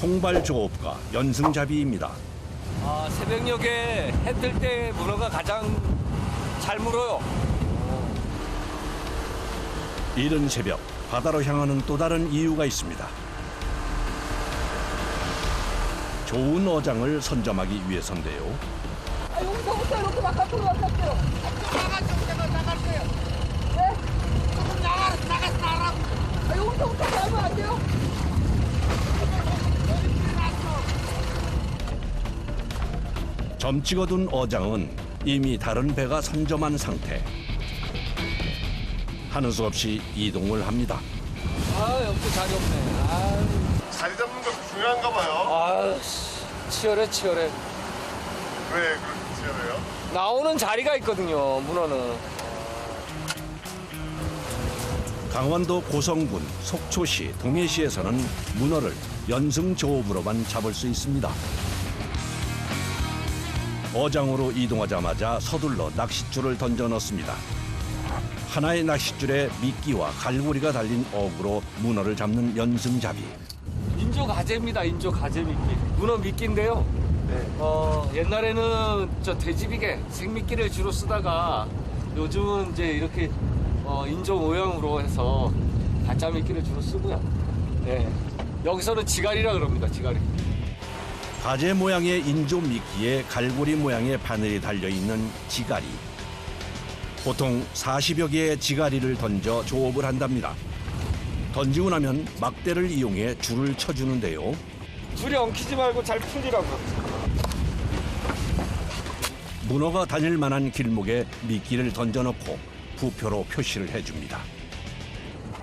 통발조업과 연승잡이입니다. 새벽녘에 해 뜰 때 문어가 가장 잘 물어요. 이른 새벽 바다로 향하는 또 다른 이유가 있습니다. 좋은 어장을 선점하기 위해서인데요. 여기서부터 이렇게 바깥으로 나갔어요. 나갈 거예요. 네? 조금 나가서 나가라고. 여기서부터 가면 안 돼요? 점 찍어둔 어장은 이미 다른 배가 선점한 상태. 하는 수 없이 이동을 합니다. 여기 자리 없네. 자리 잡는 거 중요한가 봐요. 치열해. 왜 그렇게 치열해요? 나오는 자리가 있거든요, 문어는. 강원도 고성군, 속초시, 동해시에서는 문어를 연승조업으로만 잡을 수 있습니다. 어장으로 이동하자마자 서둘러 낚싯줄을 던져 넣습니다. 하나의 낚싯줄에 미끼와 갈고리가 달린 어구로 문어를 잡는 연승잡이. 인조 가재입니다, 인조 가재 미끼. 문어 미끼인데요. 옛날에는 저 돼지비계, 생미끼를 주로 쓰다가 요즘은 이제 이렇게 인조 모양으로 해서 가짜 미끼를 주로 쓰고요. 여기서는 지갈이라 그럽니다, 지갈이. 가재 모양의 인조 미끼에 갈고리 모양의 바늘이 달려있는 지갈이. 보통 40여 개의 지갈이를 던져 조업을 한답니다. 던지고 나면 막대를 이용해 줄을 쳐주는데요. 줄이 엉키지 말고 잘 풀리라고. 문어가 다닐 만한 길목에 미끼를 던져놓고 부표로 표시를 해줍니다.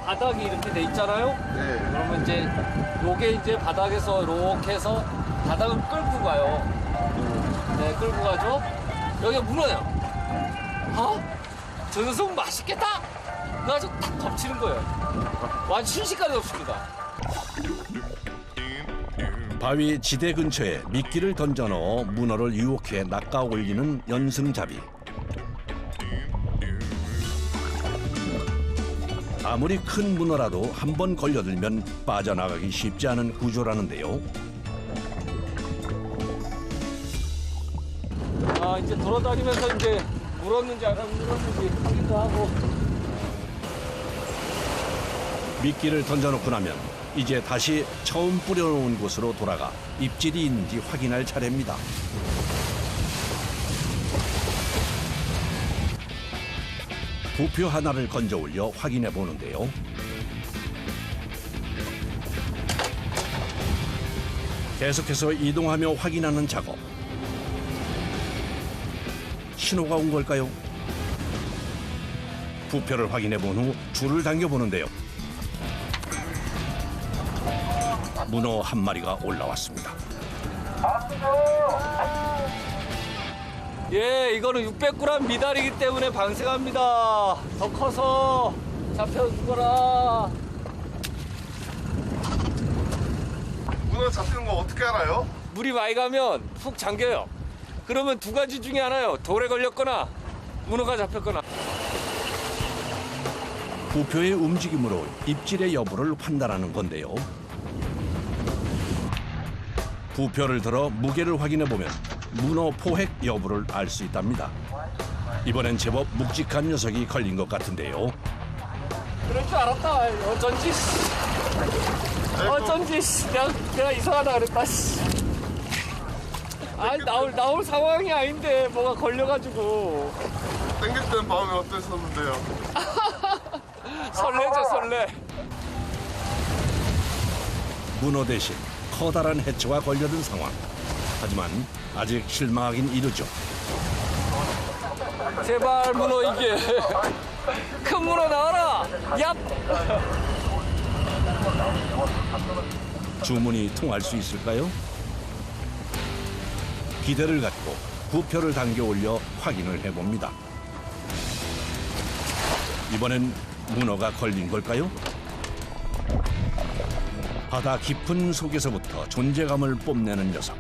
바닥이 이렇게 돼 있잖아요. 네. 그러면 이제 요게 이제 바닥에서 이렇게 해서 바닥을 끌고 가요. 네, 끌고 가죠. 여기가 문어예요. 저 녀석 맛있겠다. 그래가지고 탁 덮치는 거예요. 완전 순식간에 덮칩니다. 바위 지대 근처에 미끼를 던져 넣어 문어를 유혹해 낚아 올리는 연승잡이. 아무리 큰 문어라도 한 번 걸려들면 빠져나가기 쉽지 않은 구조라는데요. 이제 돌아다니면서 이제 물었는지 안 물었는지 확인도 하고. 미끼를 던져놓고 나면 이제 다시 처음 뿌려놓은 곳으로 돌아가 입질이 있는지 확인할 차례입니다. 부표 하나를 건져 올려 확인해 보는데요. 계속해서 이동하며 확인하는 작업. 신호가 온 걸까요? 부표를 확인해 본 후 줄을 당겨 보는데요. 문어 한 마리가 올라왔습니다. 이거는 600g 미달이기 때문에 방생합니다. 더 커서 잡혀 죽어라. 문어 잡히는 거 어떻게 알아요? 물이 많이 가면 푹 잠겨요. 그러면 두 가지 중에 하나요. 돌에 걸렸거나 문어가 잡혔거나. 부표의 움직임으로 입질의 여부를 판단하는 건데요. 부표를 들어 무게를 확인해 보면 문어 포획 여부를 알 수 있답니다. 이번엔 제법 묵직한 녀석이 걸린 것 같은데요. 그럴 줄 알았다. 어쩐지 내가 이상하다 그랬다. 나올 상황이 아닌데 뭐가 걸려가지고. 땡길 때는 마음이 어땠었는데요? 설레죠, 설레. 문어 대신 커다란 해초가 걸려든 상황. 하지만 아직 실망하긴 이르죠. 제발 문어 이게. 큰 문어 나와라. 얍. 주문이 통할 수 있을까요? 기대를 갖고 부표를 당겨 올려 확인을 해봅니다. 이번엔 문어가 걸린 걸까요? 바다 깊은 속에서부터 존재감을 뽐내는 녀석.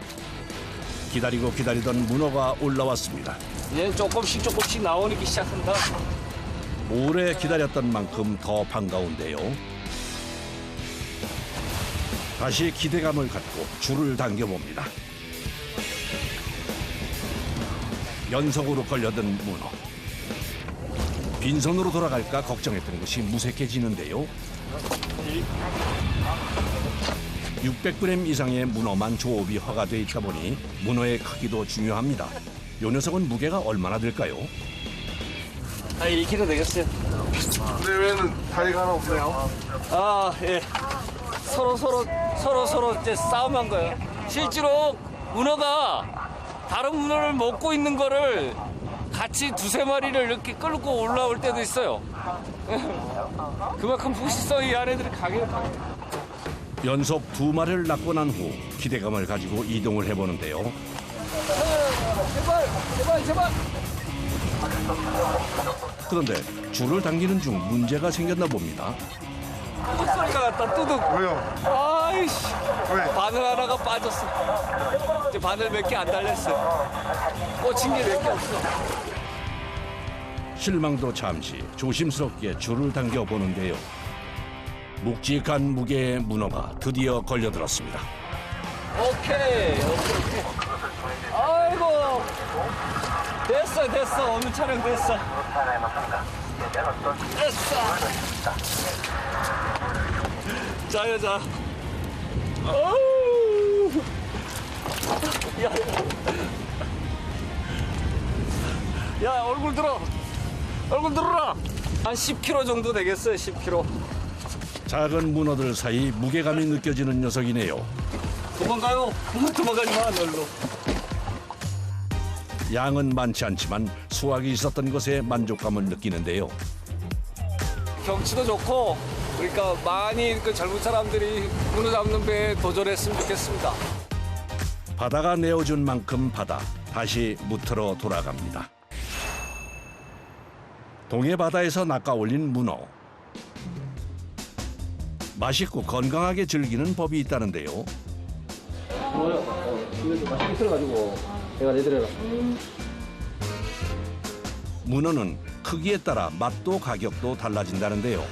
기다리고 기다리던 문어가 올라왔습니다. 얘는 조금씩 나오기 시작한다. 오래 기다렸던 만큼 더 반가운데요. 다시 기대감을 갖고 줄을 당겨봅니다. 연속으로 걸려든 문어. 빈손으로 돌아갈까 걱정했던 것이 무색해지는데요. 600g 이상의 문어만 조업이 허가돼 있다 보니 문어의 크기도 중요합니다. 요 녀석은 무게가 얼마나 될까요? 한 1kg 되겠어요. 근데 왜는 다리가 하나 없네요? 아, 예. 서로 이제 싸움한 거예요. 실제로 문어가 다른 문어를 먹고 있는 거를 같이 두세 마리를 이렇게 끌고 올라올 때도 있어요. 그만큼 부시성 이 안에들이 강해요. 연속 2마리를 낳고 난 후 기대감을 가지고 이동을 해보는데요. 제발. 그런데 줄을 당기는 중 문제가 생겼나 봅니다. 소리가 났다, 뚜둑. 왜요? 아이씨. 왜? 바늘 하나가 빠졌어. 이제 바늘 몇 개 안 달렸어. 꽂힌 게 몇 개 없어. 실망도 잠시 조심스럽게 줄을 당겨 보는데요. 묵직한 무게의 문어가 드디어 걸려들었습니다. 오케이. 아이고. 됐어. 오늘 촬영 됐어. 자. 어우. 야, 얼굴 들어라. 한 10kg 정도 되겠어요, 10kg. 작은 문어들 사이 무게감이 느껴지는 녀석이네요. 도망가요. 도망가지 마, 널로. 양은 많지 않지만 수확이 있었던 것에 만족감을 느끼는데요. 경치도 좋고, 그러니까 많이 그 젊은 사람들이 문어 잡는 배에 도전했으면 좋겠습니다. 바다가 내어준 만큼 바다, 다시 무트로 돌아갑니다. 동해 바다에서 낚아올린 문어. 맛있고 건강하게 즐기는 법이 있다는데요. 맛있게 썰어가지고 내가 내드려라. 문어는 크기에 따라 맛도 가격도 달라진다는데요.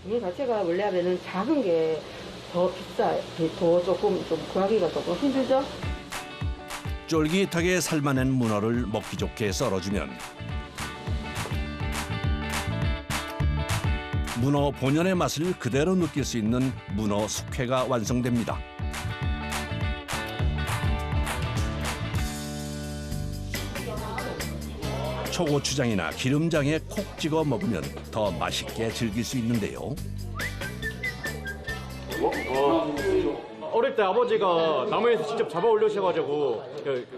문어 자체가 원래 하면은 작은 게 더 비싸요. 더 조금 좀 구하기가 조금 힘들죠? 쫄깃하게 삶아낸 문어를 먹기 좋게 썰어주면 문어 본연의 맛을 그대로 느낄 수 있는 문어 숙회가 완성됩니다. 초고추장이나 기름장에 콕 찍어 먹으면 더 맛있게 즐길 수 있는데요. 어릴 때 아버지가 나무에서 직접 잡아 올려주셔가지고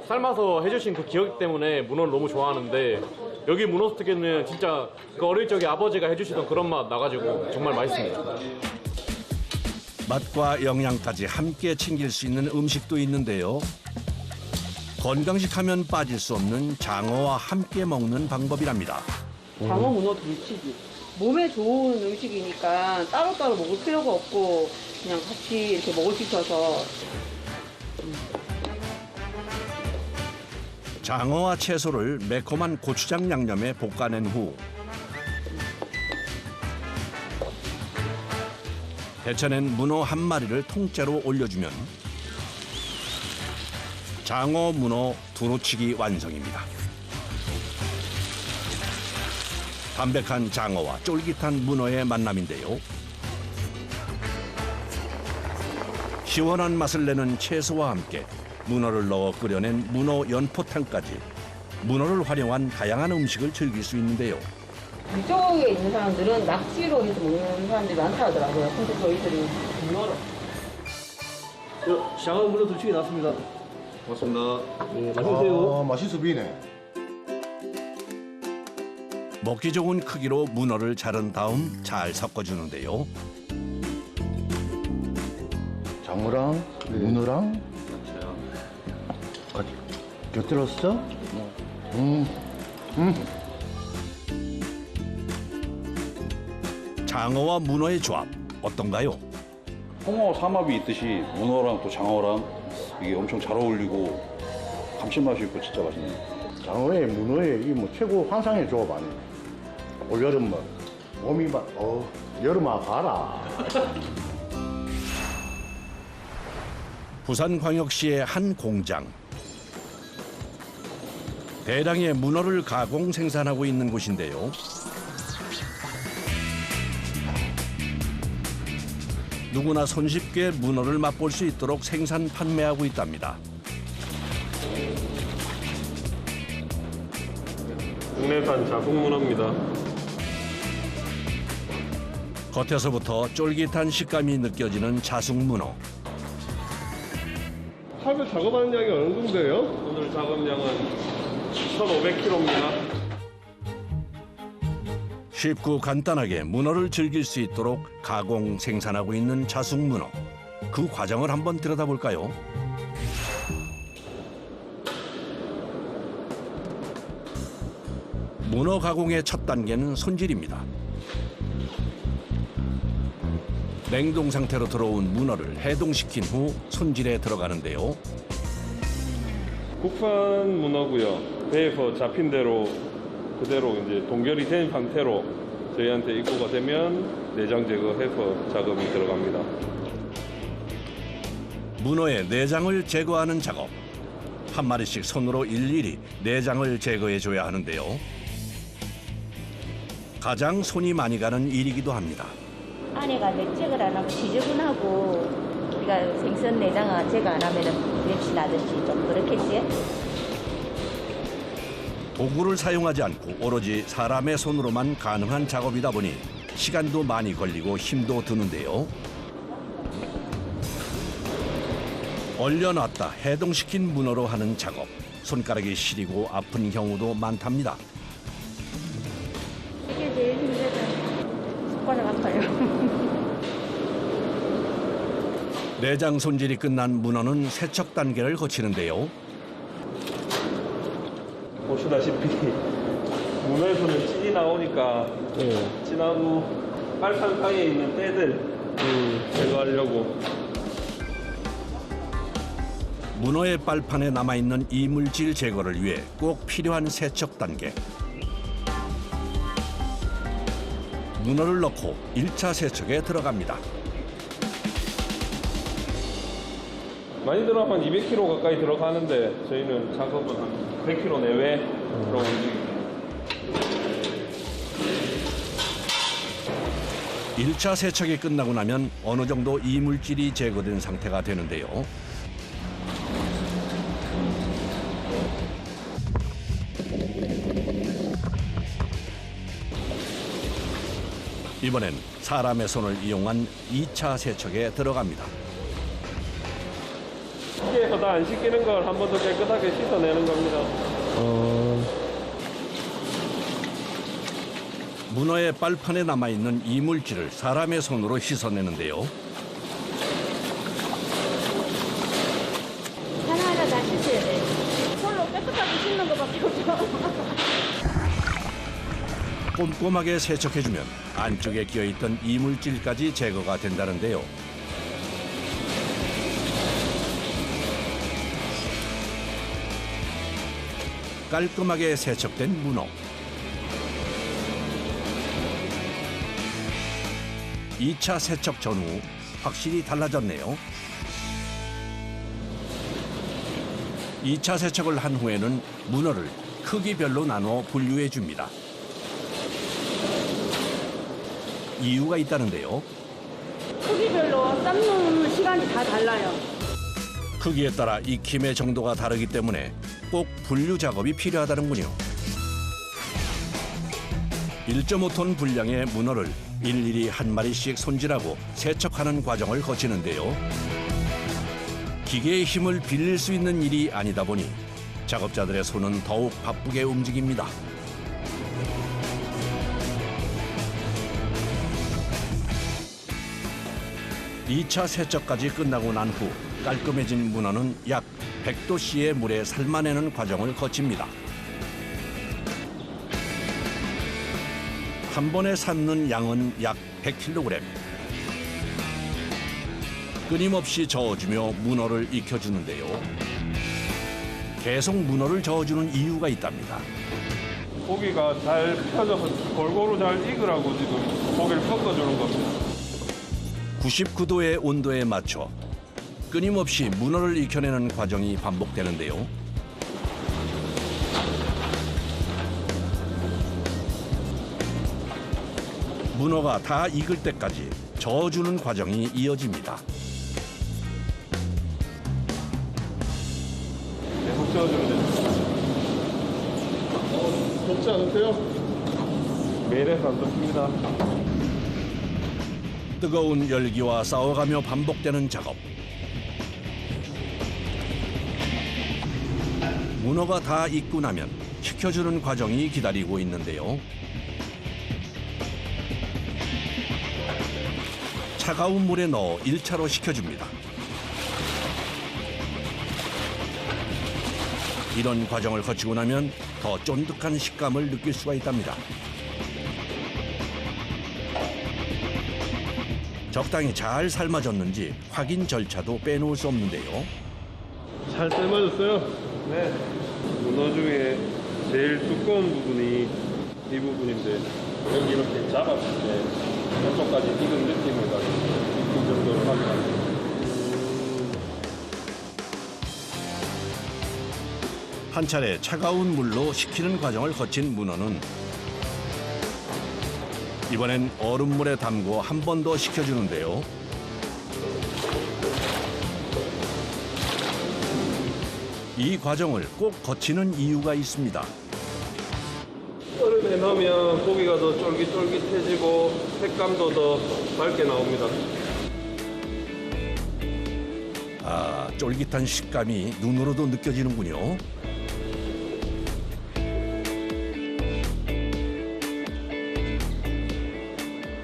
삶아서 해주신 그 기억 때문에 문어를 너무 좋아하는데 여기 문어 스틱에는 진짜 그 어릴 적에 아버지가 해주시던 그런 맛 나가지고 정말 맛있습니다. 맛과 영양까지 함께 챙길 수 있는 음식도 있는데요. 건강식 하면 빠질 수 없는 장어와 함께 먹는 방법이랍니다. 장어 문어 둘치기. 몸에 좋은 음식이니까 따로따로 먹을 필요가 없고 그냥 같이 이렇게 먹을 수 있어서. 장어와 채소를 매콤한 고추장 양념에 볶아낸 후 데쳐낸 문어 한 마리를 통째로 올려주면 장어 문어 두루치기 완성입니다. 담백한 장어와 쫄깃한 문어의 만남인데요. 시원한 맛을 내는 채소와 함께 문어를 넣어 끓여낸 문어 연포탕까지 문어를 활용한 다양한 음식을 즐길 수 있는데요. 이쪽에 있는 사람들은 낙지로 해서 먹는 사람들이 많다 하더라고요. 근데 저희들이 문어로. 장어 문어 둘치기 나왔습니다. 고맙습니다. 네, 맛있으세요. 맛있어 보이네. 먹기 좋은 크기로 문어를 자른 다음 잘 섞어주는데요. 장어랑 문어랑 같이 곁들였어? 장어와 문어의 조합 어떤가요? 홍어 삼합이 있듯이 문어랑 또 장어랑 이게 엄청 잘 어울리고 감칠맛이 있고 진짜 맛있네요. 장어에 문어에 이 뭐 최고 환상의 조합 아니에요. 올여름맛, 봄이맛, 여름아 가라. 부산광역시의 한 공장. 대량의 문어를 가공 생산하고 있는 곳인데요. 누구나 손쉽게 문어를 맛볼 수 있도록 생산 판매하고 있답니다. 국내산 자국 문어입니다. 겉에서부터 쫄깃한 식감이 느껴지는 자숙 문어. 하루 작업하는 양이 어느 정도예요? 오늘 작업량은 1,500kg입니다. 쉽고 간단하게 문어를 즐길 수 있도록 가공 생산하고 있는 자숙 문어. 그 과정을 한번 들여다볼까요? 문어 가공의 첫 단계는 손질입니다. 냉동 상태로 들어온 문어를 해동시킨 후 손질에 들어가는데요. 국산 문어고요. 배에서 잡힌 대로 그대로 이제 동결이 된 상태로 저희한테 입고가 되면 내장 제거해서 작업이 들어갑니다. 문어의 내장을 제거하는 작업. 한 마리씩 손으로 일일이 내장을 제거해줘야 하는데요. 가장 손이 많이 가는 일이기도 합니다. 안에가 내적을 안 하면 지저분하고 우리가 생선 내장을 제거 안 하면 냄새 나든지 좀 그렇겠지? 도구를 사용하지 않고 오로지 사람의 손으로만 가능한 작업이다 보니 시간도 많이 걸리고 힘도 드는데요. 얼려놨다 해동시킨 문어로 하는 작업. 손가락이 시리고 아픈 경우도 많답니다. 이게 제일 힘들어요. 손가락 아파요. 내장 손질이 끝난 문어는 세척 단계를 거치는데요. 보시다시피 문어에서는 찐이 나오니까 찐하고 빨판 사이에 있는 때들 제거하려고. 문어의 빨판에 남아있는 이물질 제거를 위해 꼭 필요한 세척 단계. 문어를 넣고 1차 세척에 들어갑니다. 많이 들어가면 200kg 가까이 들어가는데 저희는 작업은 한 100kg 내외로 움직입니다. 1차 세척이 끝나고 나면 어느 정도 이물질이 제거된 상태가 되는데요. 이번엔 사람의 손을 이용한 2차 세척에 들어갑니다. 기계에서 다 안 씻기는 걸 한 번 더 깨끗하게 씻어내는 겁니다. 문어의 빨판에 남아있는 이물질을 사람의 손으로 씻어내는데요. 하나하나 다 씻어야 돼. 손으로 깨끗하게 씻는 것밖에 없죠. 꼼꼼하게 세척해주면 안쪽에 끼어있던 이물질까지 제거가 된다는데요. 깔끔하게 세척된 문어. 2차 세척 전후 확실히 달라졌네요. 2차 세척을 한 후에는 문어를 크기별로 나눠 분류해 줍니다. 이유가 있다는데요. 크기별로 삶는 시간이 다 달라요. 크기에 따라 익힘의 정도가 다르기 때문에 꼭 분류 작업이 필요하다는군요. 1.5톤 분량의 문어를 일일이 한 마리씩 손질하고 세척하는 과정을 거치는데요. 기계의 힘을 빌릴 수 있는 일이 아니다 보니 작업자들의 손은 더욱 바쁘게 움직입니다. (2차) 세척까지 끝나고 난 후 깔끔해진 문어는 약 100도씨의 물에 삶아내는 과정을 거칩니다. 한 번에 삶는 양은 약 100kg. 끊임없이 저어주며 문어를 익혀주는데요. 계속 문어를 저어주는 이유가 있답니다. 고기가 잘 펴져서 골고루 잘 익으라고 지금 고기를 섞어주는 겁니다. 99도의 온도에 맞춰 끊임없이 문어를 익혀내는 과정이 반복되는데요. 문어가 다 익을 때까지 저어주는 과정이 이어집니다. 계속 저어주면 됩니다. 덥지 않으세요? 매일해서 안 덥습니다. 뜨거운 열기와 싸워가며 반복되는 작업. 문어가 다 익고 나면 식혀주는 과정이 기다리고 있는데요. 차가운 물에 넣어 1차로 식혀줍니다. 이런 과정을 거치고 나면 더 쫀득한 식감을 느낄 수가 있답니다. 적당히 잘 삶아졌는지 확인 절차도 빼놓을 수 없는데요. 잘 삶아졌어요? 네. 문어 중에 제일 두꺼운 부분이 이 부분인데 여기 이렇게 잡았을 때 저쪽까지 익은 느낌을 가지고 익은 정도를 확인합니다. 한 차례 차가운 물로 식히는 과정을 거친 문어는 이번엔 얼음물에 담고 한 번 더 식혀주는데요. 이 과정을 꼭 거치는 이유가 있습니다. 얼음에 넣으면 고기가 더 쫄깃쫄깃해지고 색감도 더 밝게 나옵니다. 아, 쫄깃한 식감이 눈으로도 느껴지는군요.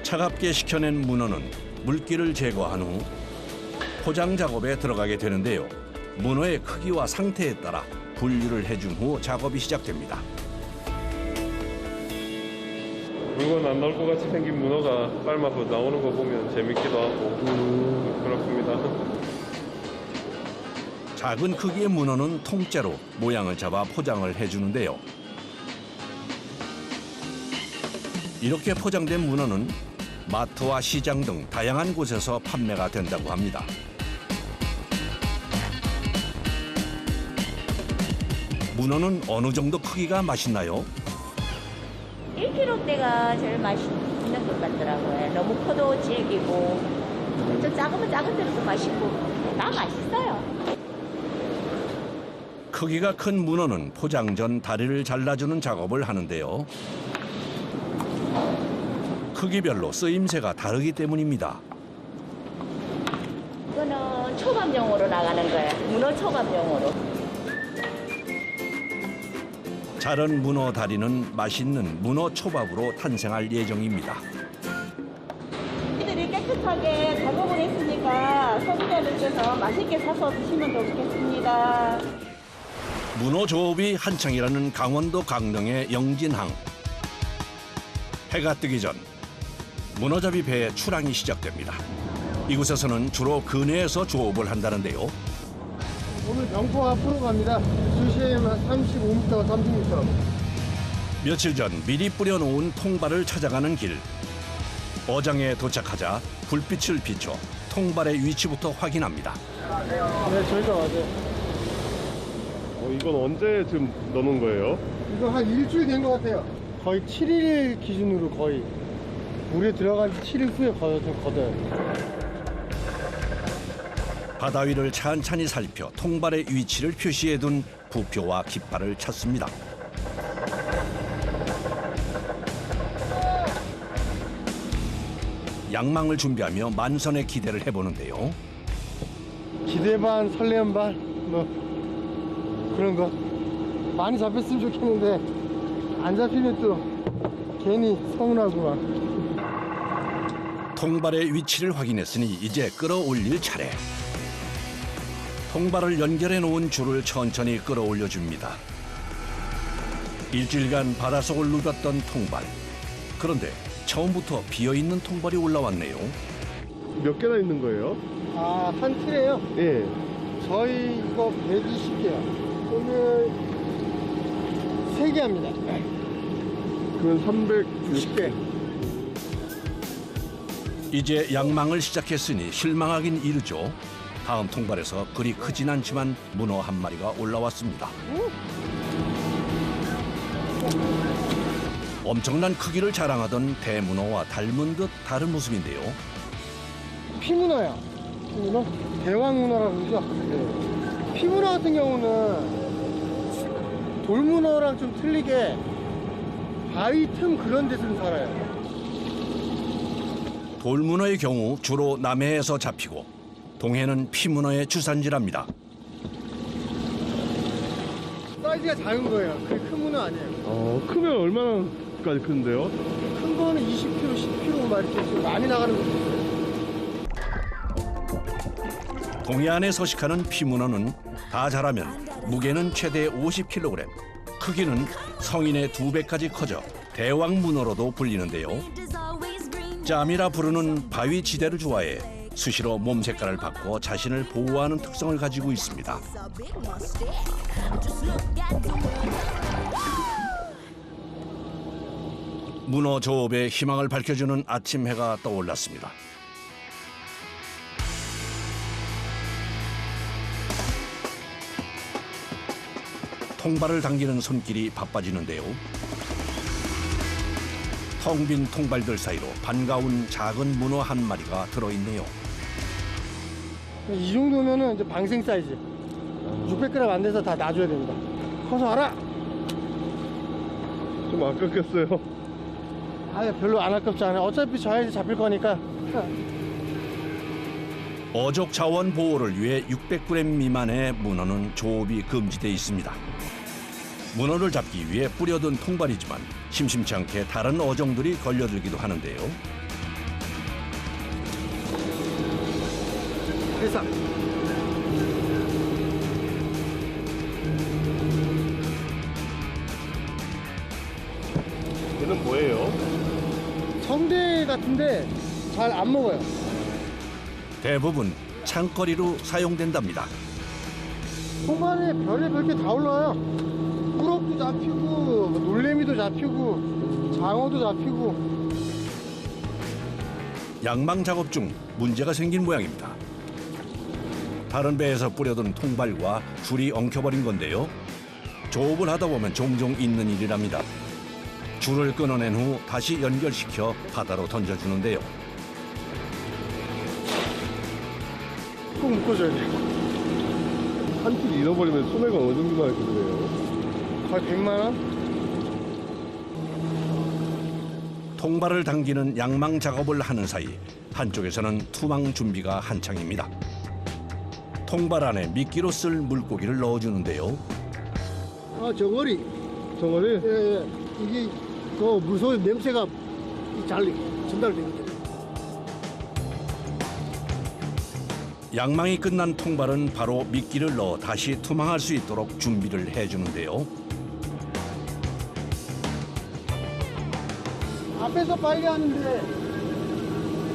차갑게 식혀낸 문어는 물기를 제거한 후 포장 작업에 들어가게 되는데요. 문어의 크기와 상태에 따라 분류를 해준 후 작업이 시작됩니다. 물건 안 나올 것 같이 생긴 문어가 삶아서 나오는 거 보면 재밌기도 하고 그렇습니다. 작은 크기의 문어는 통째로 모양을 잡아 포장을 해주는데요. 이렇게 포장된 문어는 마트와 시장 등 다양한 곳에서 판매가 된다고 합니다. 문어는 어느 정도 크기가 맛있나요? 1kg대가 제일 맛있는 것 같더라고요. 너무 커도 질기고 좀 작으면 작은 대로도 맛있고 다 맛있어요. 크기가 큰 문어는 포장 전 다리를 잘라주는 작업을 하는데요. 크기별로 쓰임새가 다르기 때문입니다. 이거는 초밥용으로 나가는 거예요. 문어 초밥용으로. 자른 문어 다리는 맛있는 문어 초밥으로 탄생할 예정입니다. 이들이 깨끗하게 작업을 했으니까 소비자들께서 맛있게 사서 드시면 좋겠습니다. 문어 조업이 한창이라는 강원도 강릉의 영진항. 해가 뜨기 전 문어잡이 배의 출항이 시작됩니다. 이곳에서는 주로 근해에서 조업을 한다는데요. 오늘 병포 앞으로 갑니다. 수심은 35m, 30m. 며칠 전 미리 뿌려놓은 통발을 찾아가는 길. 어장에 도착하자 불빛을 비춰 통발의 위치부터 확인합니다. 네, 저희가 맞아요. 이건 언제쯤 넣는 거예요? 이거 한 일주일 된 것 같아요. 거의 7일 기준으로 거의 물에 들어간 지 7일 후에 좀 걷어요. 바다 위를 찬찬히 살펴 통발의 위치를 표시해둔 부표와 깃발을 찾습니다. 양망을 준비하며 만선의 기대를 해보는데요. 기대 반, 설렘 반, 뭐 그런 거. 많이 잡혔으면 좋겠는데 안 잡히면 또 괜히 서운하구만. 통발의 위치를 확인했으니 이제 끌어올릴 차례. 통발을 연결해 놓은 줄을 천천히 끌어올려 줍니다. 일주일간 바닷속을 누볐던 통발. 그런데 처음부터 비어있는 통발이 올라왔네요. 몇 개나 있는 거예요? 아, 한 틀에요? 예. 저희 이거 120개요. 오늘 3개 합니다. 그건 360개. 이제 양망을 시작했으니 실망하긴 이르죠. 다음 통발에서 그리 크진 않지만 문어 한 마리가 올라왔습니다. 엄청난 크기를 자랑하던 대문어와 닮은 듯 다른 모습인데요. 피문어야. 피문어? 대왕문어라고 그러죠? 네. 피문어 같은 경우는 돌문어랑 좀 틀리게 바위 틈 그런 데서는 살아요. 돌문어의 경우 주로 남해에서 잡히고 동해는 피문어의 주산지랍니다. 사이즈가 작은 거예요. 그게 큰 문어 아니에요. 크면 얼마나까지 큰데요? 큰 거는 20kg, 10kg 막 이렇게 지금 많이 나가는 것도 있어요. 동해안에 서식하는 피문어는 다 자라면 무게는 최대 50kg, 크기는 성인의 2배까지 커져 대왕문어로도 불리는데요. 짬이라 부르는 바위 지대를 좋아해 수시로 몸 색깔을 바꿔 자신을 보호하는 특성을 가지고 있습니다. 문어 조업의 희망을 밝혀주는 아침 해가 떠올랐습니다. 통발을 당기는 손길이 바빠지는데요. 텅 빈 통발들 사이로 반가운 작은 문어 한 마리가 들어있네요. 이 정도면은 이제 방생 사이즈. 600g 안 돼서 다 놔줘야 됩니다. 커서 와라! 좀 아깝겠어요. 아, 별로 안 아깝지 않아요. 어차피 저한테 잡힐 거니까. 어족 자원 보호를 위해 600g 미만의 문어는 조업이 금지돼 있습니다. 문어를 잡기 위해 뿌려둔 통발이지만 심심치 않게 다른 어종들이 걸려들기도 하는데요. 대상. 얘는 뭐예요? 성대 같은데 잘 안 먹어요. 대부분 창거리로 사용된답니다. 통발에 별의별 게 다 올라와요. 우럭도 잡히고 놀래미도 잡히고 장어도 잡히고. 양망 작업 중 문제가 생긴 모양입니다. 다른 배에서 뿌려둔 통발과 줄이 엉켜버린 건데요. 조업을 하다 보면 종종 있는 일이랍니다. 줄을 끊어낸 후 다시 연결시켜 바다로 던져주는데요. 꼭 묶어줘야 돼요. 한 줄 잃어버리면 소매가 어느 정도 나게 되네요. 거의 100만 원? 통발을 당기는 양망 작업을 하는 사이 한쪽에서는 투망 준비가 한창입니다. 통발 안에 미끼로 쓸 물고기를 넣어주는데요. 아, 저거리. 정어리? 예, 예. 이게 그 무서운 냄새가 잘 전달됩니다. 양망이 끝난 통발은 바로 미끼를 넣어 다시 투망할 수 있도록 준비를 해주는데요. 앞에서 빨리 하는데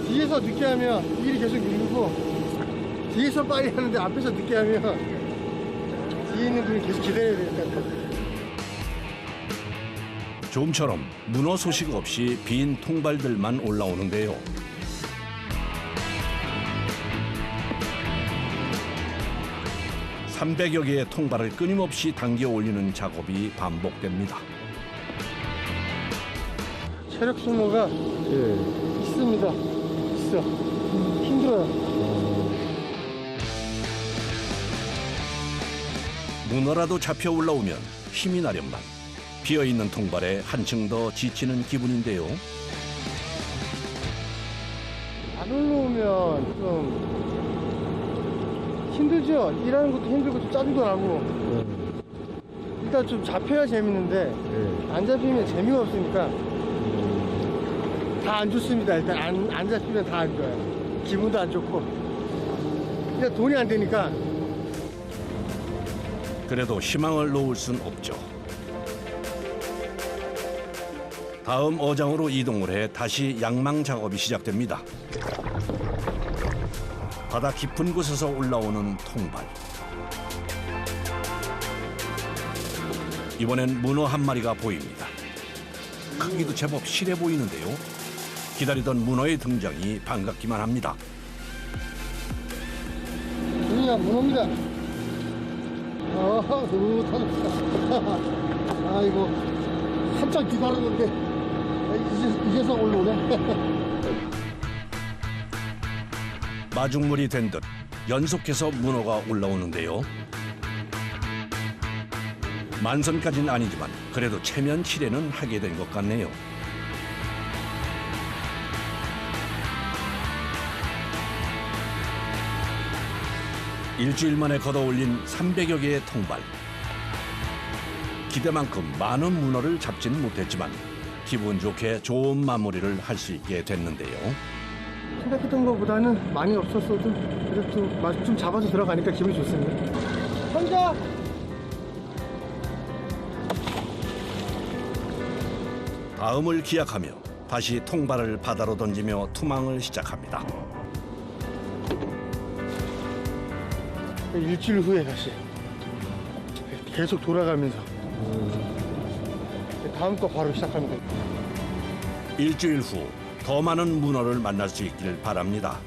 뒤에서 늦게 하면 일이 계속 밀리고, 뒤에서 빨리 하는데 앞에서 늦게 하면 뒤에 있는 분이 계속 기다려야 되니까. 좀처럼 문어 소식 없이 빈 통발들만 올라오는데요. (300여) 개의 통발을 끊임없이 당겨 올리는 작업이 반복됩니다. 체력 소모가 있습니다. 있어. 힘들어요. 문어라도 잡혀 올라오면 힘이 나련만 비어있는 통발에 한층 더 지치는 기분인데요. 안 올라오면 좀 힘들죠. 일하는 것도 힘들고 좀 짜증도 나고. 일단 좀 잡혀야 재밌는데 안 잡히면 재미가 없으니까 다 안 좋습니다. 일단 안 잡히면 다 안 좋아요. 기분도 안 좋고. 일단 돈이 안 되니까. 그래도 희망을 놓을 순 없죠. 다음 어장으로 이동을 해 다시 양망 작업이 시작됩니다. 바다 깊은 곳에서 올라오는 통발. 이번엔 문어 한 마리가 보입니다. 크기도 제법 실해 보이는데요. 기다리던 문어의 등장이 반갑기만 합니다. 자, 문어입니다. 너무 타졌다. 아이고, 한참 기다렸는데, 이제서 올라오네. 마중물이 된 듯 연속해서 문어가 올라오는데요. 만선까지는 아니지만 그래도 체면 치레는 하게 된 것 같네요. 일주일 만에 걷어올린 300여 개의 통발. 기대만큼 많은 문어를 잡지는 못했지만 기분 좋게 좋은 마무리를 할 수 있게 됐는데요. 생각했던 것보다는 많이 없었어도 그래도 좀 잡아서 들어가니까 기분이 좋습니다. 혼자! 다음을 기약하며 다시 통발을 바다로 던지며 투망을 시작합니다. 일주일 후에 다시 계속 돌아가면서 다음 거 바로 시작합니다. 일주일 후 더 많은 문어를 만날 수 있기를 바랍니다.